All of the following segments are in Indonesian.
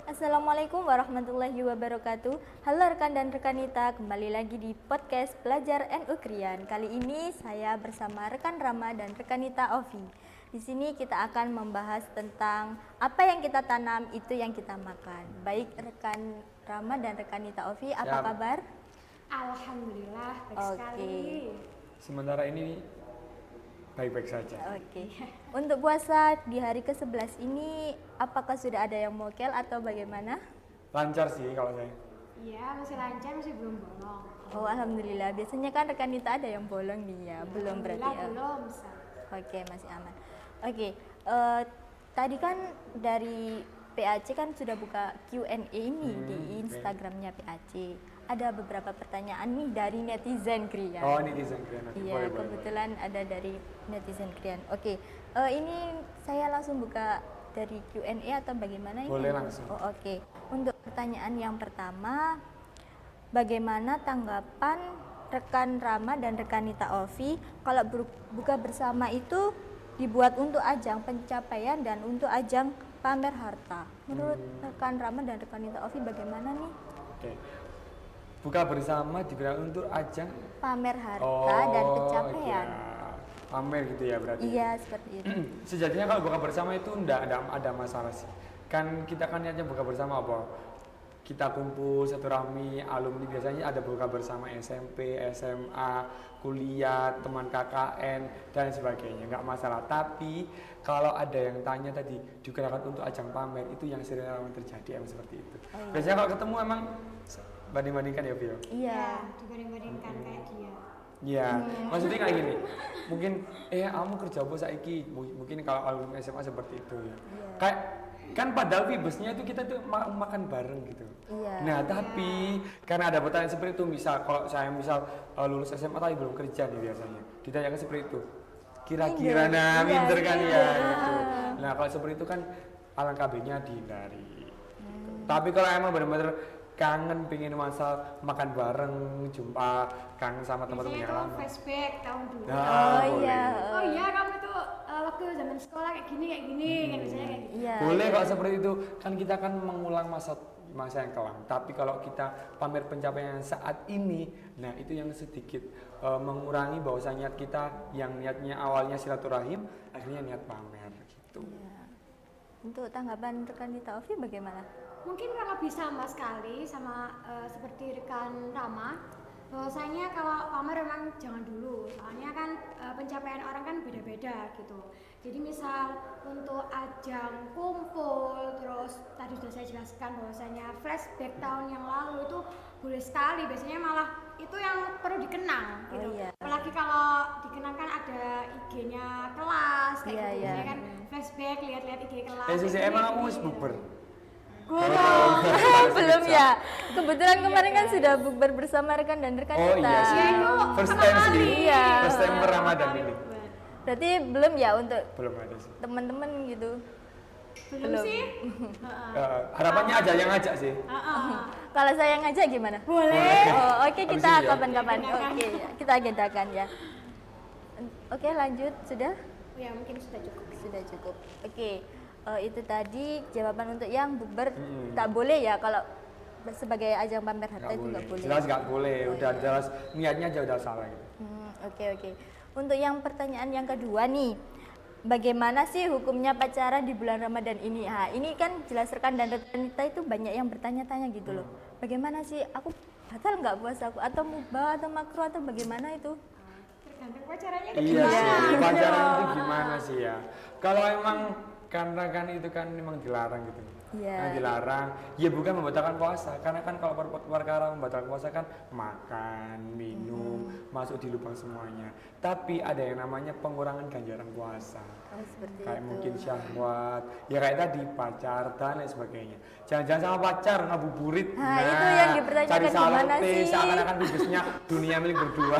Assalamualaikum warahmatullahi wabarakatuh. Halo rekan dan rekanita, kembali lagi di podcast Belajar NU Krian. Kali ini saya bersama rekan Rama dan rekanita Ovi. Di sini kita akan membahas tentang apa yang kita tanam itu yang kita makan. Baik rekan Rama dan rekanita Ovi, apa kabar? Alhamdulillah, baik sekali. Sementara ini baik-baik saja. Oke. Untuk puasa di hari ke-11 ini, apakah sudah ada yang mokel atau bagaimana? Lancar sih kalau saya. Iya, masih lancar, masih belum bolong. Oh, alhamdulillah. Biasanya kan rekanita ada yang bolong nih ya, belum berarti ya. Belum, Ustaz. Oke, masih aman. Oke, tadi kan dari PAC kan sudah buka Q&A ini di Instagramnya PAC. Ada beberapa pertanyaan nih dari netizen Krian. Oh, netizen Krian. Iya, kebetulan ada dari netizen Krian. Oke, ini saya langsung buka dari Q&A atau bagaimana ini? Boleh langsung. Oh, oke. Untuk pertanyaan yang pertama, bagaimana tanggapan rekan Rama dan rekanita Ovi kalau buka bersama itu dibuat untuk ajang pencapaian dan untuk ajang pamer harta? Menurut rekan Rama dan rekanita Ovi bagaimana nih? Oke. Buka bersama juga untuk ajang Pamer harta dan pencapaian. iya. Pamer gitu ya berarti. Iya, seperti itu. Sejatinya kalau buka bersama itu enggak ada masalah sih. Kan kita kan niatnya buka bersama apa? Kita kumpul silaturahmi alumni, biasanya ada buka bersama SMP, SMA, kuliah, teman KKN dan sebagainya, nggak masalah. Tapi kalau ada yang tanya tadi digunakan untuk ajang pamer, itu yang sering terjadi emang seperti itu. Biasanya kalau ketemu emang banding-bandingkan ya Vio? Iya. Dibanding-bandingkan kayak dia. Iya, maksudnya kayak gini. Mungkin kamu kerja apa saiki? Mungkin kalau alumni SMA seperti itu ya. Kayak kan padahal Vibesnya itu kita tuh makan bareng gitu. Iya. Nah, tapi karena ada pertanyaan seperti itu, misal kalau saya lulus SMA tapi belum kerja nih biasanya. Ditanyakan seperti itu. Kira-kira minder kan ya gitu. Nah, kalau seperti itu kan alangkah baiknya dihindari. Gitu. Tapi kalau emang benar-benar kangen pengen masa makan bareng, jumpa kangen sama teman-teman yang lama. Flashback tahun dulu. Oh iya. Oh iya, kamu itu waktu zaman sekolah kayak gini kan biasanya kayak gitu. Iya. Boleh kalau seperti itu, kan kita kan mengulang masa yang kelam. Tapi kalau kita pamer pencapaian saat ini, nah itu yang sedikit mengurangi bahwasanya niat kita yang niatnya awalnya silaturahim, akhirnya niat pamer gitu. Iya. Untuk tanggapan rekanita Ovi bagaimana? Mungkin kurang lebih sama sekali sama seperti rekan Rama, bahwasanya kalau pamer memang jangan dulu, soalnya kan pencapaian orang kan beda-beda gitu. Jadi misal untuk ajang kumpul, terus tadi sudah saya jelaskan bahwasanya flashback tahun yang lalu itu boleh sekali, biasanya malah itu yang perlu dikenang gitu. Oh, iya. Apalagi kalau dikenang kan ada IG-nya kelas kayak Iya, gitu, iya. biasanya kan flashback lihat-lihat IG kelas. sisi emang kamu wis bukber? Belum ya. Kebetulan kemarin kan sudah bukber bersama rekan dan rekan Oh kita. iya sih. itu First pertama time kali. sih. Iya. First time Ramadan ini. Berarti belum ya untuk Belum ada sih. teman-teman gitu. Belum sih? Harapannya aja yang ngajak sih. Kalau saya ngajak gimana? Boleh. Oh, oke, Habis kita ini ya? kapan-kapan. Oke, kita agendakan ya. Oke, lanjut sudah? Ya mungkin sudah cukup. Sudah cukup. Oke. Itu tadi jawaban untuk yang bukber tak boleh ya kalau sebagai ajang pamer harta itu nggak boleh. Jelas nggak boleh. Udah jelas niatnya aja udah salah gitu. Oke. Untuk yang pertanyaan yang kedua nih, bagaimana sih hukumnya pacaran di bulan Ramadan ini? Ini kan jelas rekan dan rekanita itu banyak yang bertanya-tanya gitu loh. Bagaimana sih? Aku batal nggak puasa aku atau mubah atau makruh atau bagaimana itu? Tergantung pacarannya Iya gimana. sih. Pacaran itu gimana sih ya? Kalau emang karena kan itu kan memang dilarang gitu. Iya. Nah, dilarang, ya bukan membatalkan puasa, karena kan kalau perkara membatalkan puasa kan makan, minum, masuk di lubang semuanya. Tapi ada yang namanya pengurangan ganjaran puasa. Oh, seperti Kayak itu. mungkin syahwat, ya kayak tadi pacar dan lain sebagainya. Jangan-jangan sama pacar ngabuburit. Nah, itu yang dipertanyakan cari gimana salute, sih? seakan-akan bibisnya dunia milik berdua.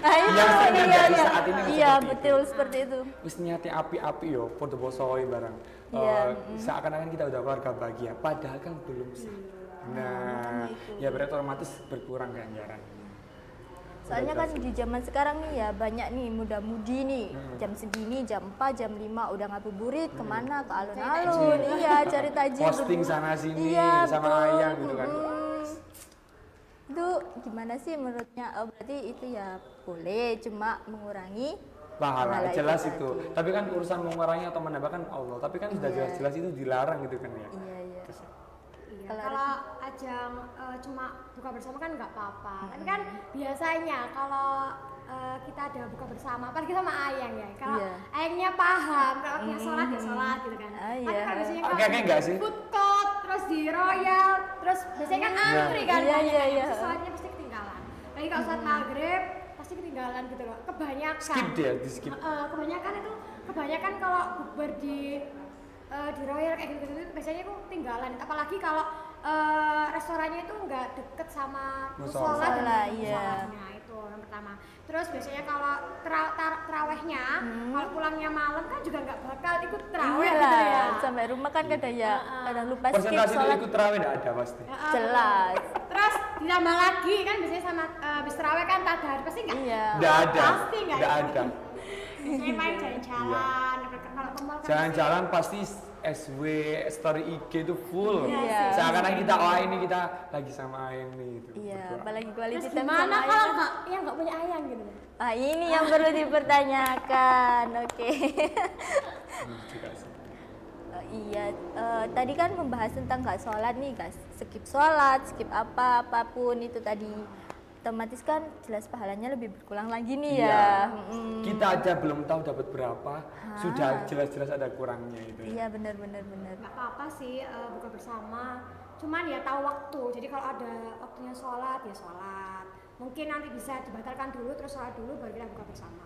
Nah, itu Yang sering iya, terjadi iya. saat ini Iya, seperti betul itu. seperti itu. Wis niate api-api yo, podo posoin barang. Iya, Seakan-akan kita udah keluarga bahagia, padahal kan belum sah. Nah, ya berarti otomatis berkurang ganjaran. Soalnya kan di zaman sekarang nih ya banyak nih muda-mudi nih jam segini, jam 4, jam 5 udah ngabuburit kemana ke alun-alun, iya cari tajil. Posting sana sini Iya, sama betul. ayang gitu kan. Itu gimana sih menurutnya? Oh, berarti itu ya boleh, cuma mengurangi Pahala jelas itu. tadi. Tapi kan urusan mengurangi atau menambahkan Allah. Tapi kan sudah Iya. jelas-jelas itu dilarang gitu kan ya. Iya, iya. Iya, Kalau kalau ajang cuma buka bersama kan nggak apa-apa. Tapi kan biasanya kalau kita ada buka bersama, apalagi sama ayang ya. Kalau Iya. ayangnya paham, kalau kita sholat ya sholat gitu kan. Ah, Tapi iya. kan biasanya Oke, enggak sih? food court, terus di Royal, terus biasanya kan antri kan. Iya, banyak iya, kan. iya. Sesuatunya pasti ketinggalan. Lagi kalau sholat maghrib pasti ketinggalan gitu loh. Kebanyakan. Skip dia, di skip. Kebanyakan kalau bukber di Royal kayak gitu itu biasanya itu tinggalan, apalagi kalau restorannya itu nggak deket sama Musola. musola dan Musola, iya. musolanya, itu yang pertama. Terus biasanya kalau terawehnya kalau pulangnya malam kan juga nggak bakal ikut teraweh Iya gitu lah, ya. sampai rumah kan kadang ya kadang lupa skip Persentase sholat. ikut terawih enggak ada pasti. Jelas. Terus ditambah lagi kan biasanya sama habis teraweh kan tadarus pasti nggak. Iya. Enggak ada. Pasti nggak Enggak ikut. ada. Biasanya main jalan-jalan, kalau ke mall kan Jalan-jalan pasti SW, story IG itu full. Iya. Seakan-akan kita ini kita lagi sama ayang nih gitu. Iya, berdua. apalagi quality terus time gimana sama kalau ayah. nggak punya ayang gitu? Ah, ini yang perlu dipertanyakan. Oke. Juga sih. Iya, tadi kan membahas tentang nggak sholat nih, guys. Skip sholat, skip apapun itu tadi. Otomatis kan jelas pahalanya lebih berkurang lagi nih Iya. ya. Mm-mm. Kita aja belum tahu dapat berapa, sudah jelas-jelas ada kurangnya itu. Iya, benar. Nggak apa-apa sih buka bersama, cuman ya tahu waktu. Jadi kalau ada waktunya sholat ya sholat, mungkin nanti bisa dibatalkan dulu terus sholat dulu baru kita buka bersama,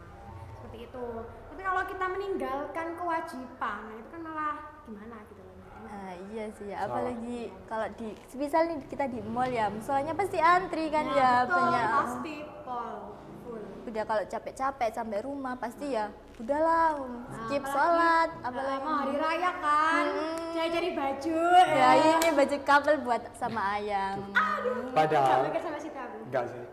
seperti itu. Tapi kalau kita meninggalkan kewajiban, nah itu kan malah gimana gitu loh. Nah, iya sih ya, apalagi kalau di misal nih kita di mall ya, soalnya pasti antri kan ya, betul, banyak. pasti full. Udah kalau capek-capek sampai rumah pasti ya udahlah skip apalagi, sholat, apalagi apalagi mau hari raya kan, cari baju. ya ini baju couple buat sama ayang. Nggak Padahal mikir sama si aku. enggak sih.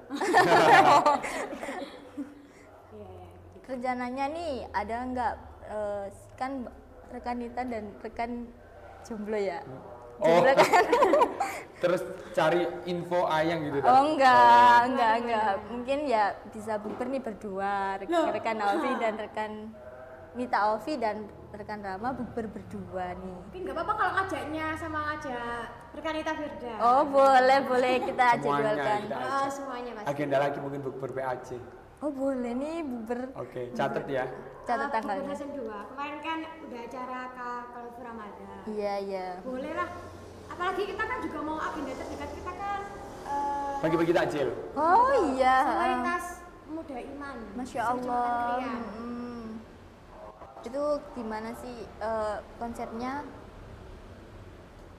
Iya. Rencananya nih ada nggak kan rekan Nita dan rekan jomblo ya? Oh, Jomblo kan? terus cari info ayang gitu. Oh enggak. Mungkin ya bisa bukber nih berdua, rekan Alfi dan rekan Nita Alfi dan rekan Rama bukber berdua nih. Tapi nggak apa-apa kalau ngajaknya sama ngajak Rekanita Firda. Oh boleh kita Semuanya jadwalkan. kita ajak. Semuanya pasti. Agenda lagi mungkin bukber PAC. Oh boleh nih bukber. Oke, catat ya. Catat tanggalnya. Season 2. Kemarin kan udah acara kalau Ramadan. Iya. Boleh lah. Apalagi kita kan juga mau agenda terdekat kita kan Bagi-bagi takjil. Oh iya. solidaritas muda iman. Masya Kecamatan Allah. Krian. Itu gimana sih konsepnya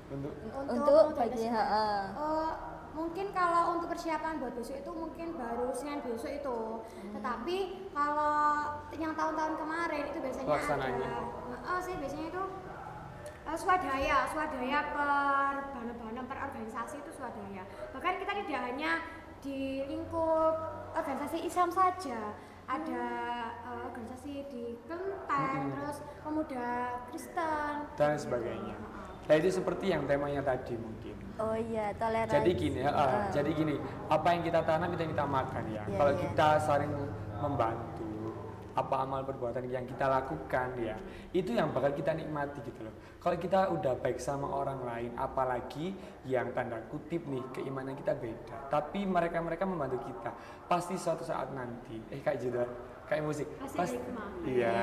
Untuk untuk solidaritas bagi iman. Mungkin kalau untuk persiapan buat besok itu mungkin baru Senin besok itu. Tetapi kalau yang tahun-tahun kemarin itu biasanya Pelaksananya. sih biasanya itu swadaya per banem-banem per organisasi itu swadaya. Bahkan kita tidak hanya di lingkup organisasi Islam saja, ada organisasi di Kelenteng, terus pemuda Kristen dan sebagainya. Nah itu seperti yang temanya tadi mungkin. oh iya toleransi. Jadi gini, apa yang kita tanam itu yang kita makan ya. Iya, Kalau iya. kita saling membantu, apa amal perbuatan yang kita lakukan ya, itu yang bakal kita nikmati gitu loh. Kalau kita udah baik sama orang lain, apalagi yang tanda kutip nih keimanan kita beda, tapi mereka membantu kita, pasti suatu saat nanti, kayak gitu, kayak musik, Pasti hikmah. iya,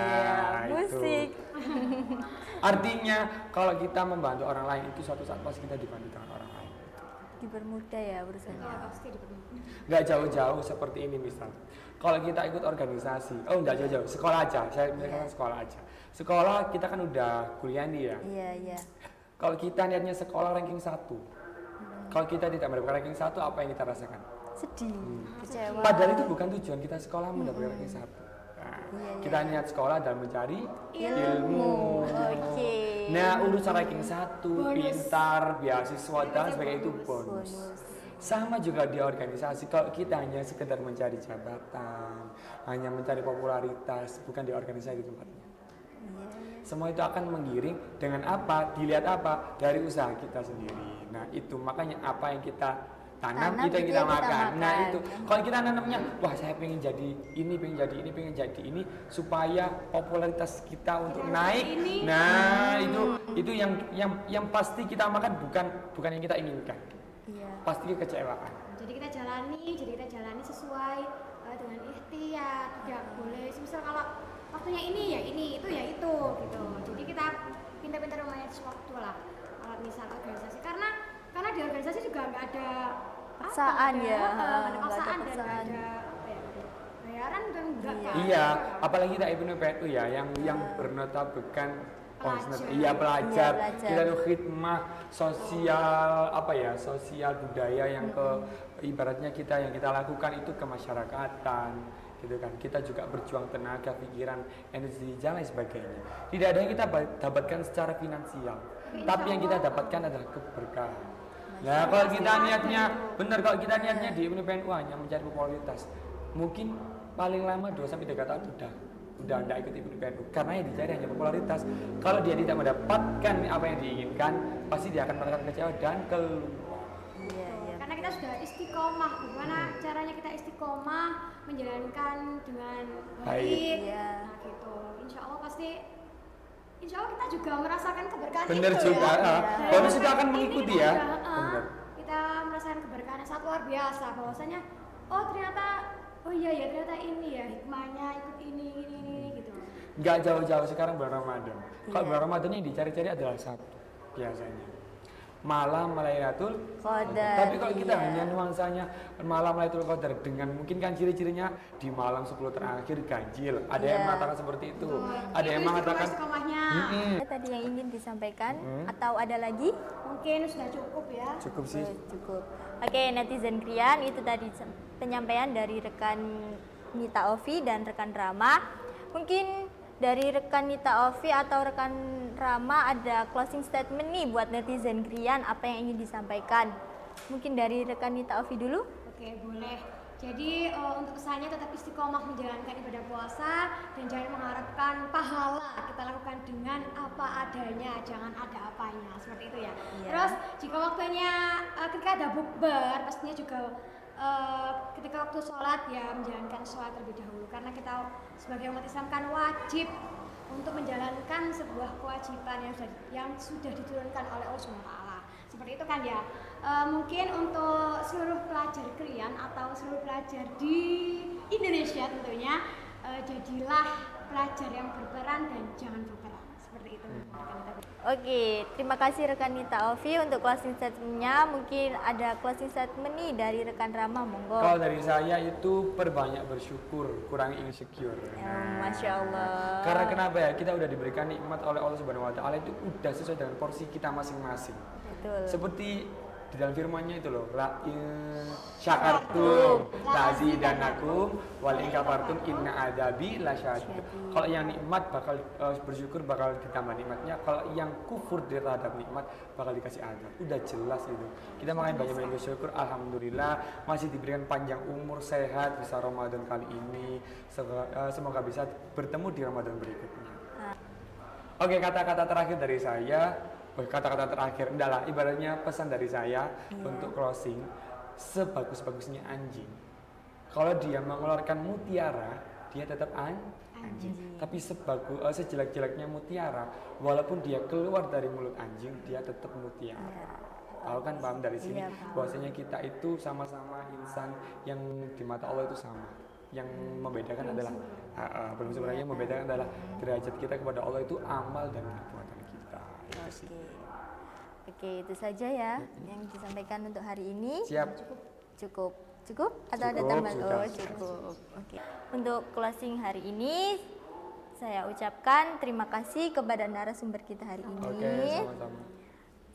itu. musik. Artinya kalau kita membantu orang lain itu suatu saat pasti kita dibantu dengan orang lain. Dipermudah ya urusannya. Ya, pasti dipenuhi. Nggak jauh-jauh seperti ini misal. Kalau kita ikut organisasi, nggak jauh-jauh, sekolah aja. Saya misalkan sekolah aja. Sekolah kita kan udah kuliah nih ya. Iya. Kalau kita niatnya sekolah ranking 1, kalau kita tidak mendapatkan ranking 1, apa yang kita rasakan? Sedih, kecewa. Padahal itu bukan tujuan kita sekolah mendapatkan ranking 1. Nah, Iya. kita niat sekolah dan mencari ilmu. Oke. Nah, urusan ranking 1, pintar, beasiswa dan sebagainya itu bonus. Sama juga di organisasi, kalau kita hanya sekedar mencari jabatan, hanya mencari popularitas, bukan di organisasi tempatnya. Semua itu akan menggiring dengan apa? Dilihat apa? Dari usaha kita sendiri. Nah itu makanya apa yang kita tanam itu yang kita makan. Nah itu kalau kita nanamnya, wah saya pengen jadi ini, pengen jadi ini, pengen jadi ini, supaya popularitas kita untuk naik. Nah itu yang pasti kita makan, bukan yang kita inginkan. Pasti kekecewaan. Jadi kita jalani sesuai dengan ikhtiar. Tidak boleh misal kalau waktunya ini ya ini, itu ya itu gitu. Jadi kita pintar-pintar manage waktu lah. Kalau misal organisasi karena di organisasi juga nggak ada paksaan ya, nggak ada paksaan dan nggak ada apa ya, bayaran dan enggak kan. Iya, apalagi kita IPNU PNU ya yang bernotabekan pelajar. Kita tuh khidmah sosial sosial budaya yang ibaratnya yang kita lakukan itu kemasyarakatan gitu kan. Kita juga berjuang tenaga, pikiran, energi dan lain sebagainya. Tidak ada yang kita dapatkan secara finansial, tapi yang kita dapatkan adalah keberkahan. Nah, kalau kita niatnya kalau kita niatnya di IPNU PNU hanya mencari popularitas, mungkin paling lama 2-3 tahun udah tidak ikut IPNU PNU, karena yang dicari hanya popularitas. Kalau dia tidak mendapatkan apa yang diinginkan, pasti dia akan merasakan kecewa dan keluar. Karena kita sudah istiqomah, gimana caranya kita istiqomah menjalankan dengan baik. Nah gitu, insya Allah kita juga merasakan keberkahan. Bener itu juga, ya. bonus juga akan mengikuti ya. Kita merasakan keberkahan yang sangat luar biasa, bahwasanya ternyata ini ya hikmahnya ikut ini gitu. Nggak jauh-jauh sekarang bulan Ramadan. Kalau bulan Ramadan yang dicari-cari adalah satu biasanya malam Lailatul Qadar. Tapi kalau kita hanya nuansanya malam Lailatul Qadar dengan mungkin kan ciri-cirinya di malam 10 terakhir ganjil. Ada yang mengatakan seperti itu. Ada yang mengatakan tadi yang ingin disampaikan atau ada lagi? Mungkin sudah cukup ya. Cukup sih. Cukup. Oke, netizen Krian, itu tadi penyampaian dari rekan Nita Ovi dan rekan Rama. Mungkin dari rekan Nita Ovi atau rekan Rama ada closing statement nih buat netizen Krian, apa yang ingin disampaikan? Mungkin dari rekan Nita Ovi dulu? Oke, boleh. Jadi untuk kesannya tetap istiqomah menjalankan ibadah puasa dan jangan mengharapkan pahala. Kita lakukan dengan apa adanya, jangan ada apanya, seperti itu ya. Terus jika waktunya ketika ada bukber, pastinya juga ketika waktu sholat ya menjalankan sholat terlebih dahulu, karena kita sebagai umat Islam kan wajib untuk menjalankan sebuah kewajiban yang sudah diturunkan oleh Allah SWT. Seperti itu kan ya. Mungkin untuk seluruh pelajar Krian atau seluruh pelajar di Indonesia tentunya, jadilah pelajar yang berperan dan jangan berperan. Seperti itu. Oke, terima kasih rekan Nita Ovi untuk closing statement-nya. Mungkin ada closing statement nih dari rekan Rama, monggo. Kalau dari saya itu perbanyak bersyukur, kurangi insecure. Masya Allah. Karena kenapa ya? Kita udah diberikan nikmat oleh Allah Subhanahu Wa Taala, itu udah sesuai dengan porsi kita masing-masing. Betul. Seperti di dalam firman-Nya itu loh, la in syakartum lazidanakum wal in kafartum inna adabi lasyadid. Kalau yang nikmat bakal bersyukur bakal ditambah nikmatnya, kalau yang kufur terhadap nikmat bakal dikasih azab. Udah jelas itu. Kita makanya banyak-banyak bersyukur, alhamdulillah masih diberikan panjang umur, sehat, bisa Ramadan kali ini. Semoga bisa bertemu di Ramadan berikutnya. Oke, kata-kata terakhir dari saya. Kata-kata terakhir adalah ibaratnya pesan dari saya untuk closing. Sebagus-bagusnya anjing, kalau dia mengeluarkan mutiara, dia tetap anjing. Tapi sejelek-jeleknya mutiara, walaupun dia keluar dari mulut anjing, dia tetap mutiara. Tahu kan, paham dari sini bahwasanya kita itu sama-sama insan yang di mata Allah itu sama. Yang membedakan adalah belum sebenarnya membedakan adalah derajat kita kepada Allah itu amal dan perbuatan kita. Oke, itu saja ya yang disampaikan untuk hari ini. Siap. Cukup atau ada tambahan? Cukup. Oke. Untuk closing hari ini saya ucapkan terima kasih kepada narasumber kita hari ini. Oke, sama-sama.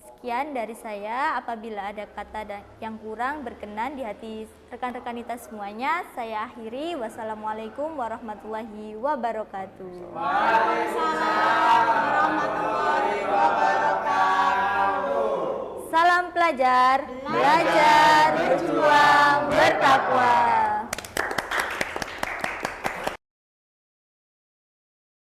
Sekian dari saya. Apabila ada kata yang kurang berkenan di hati rekan-rekan kita semuanya, saya akhiri. Wassalamualaikum warahmatullahi wabarakatuh. Waalaikumsalam warahmatullahi wabarakatuh. Salam pelajar. belajar, berjuang, bertakwa.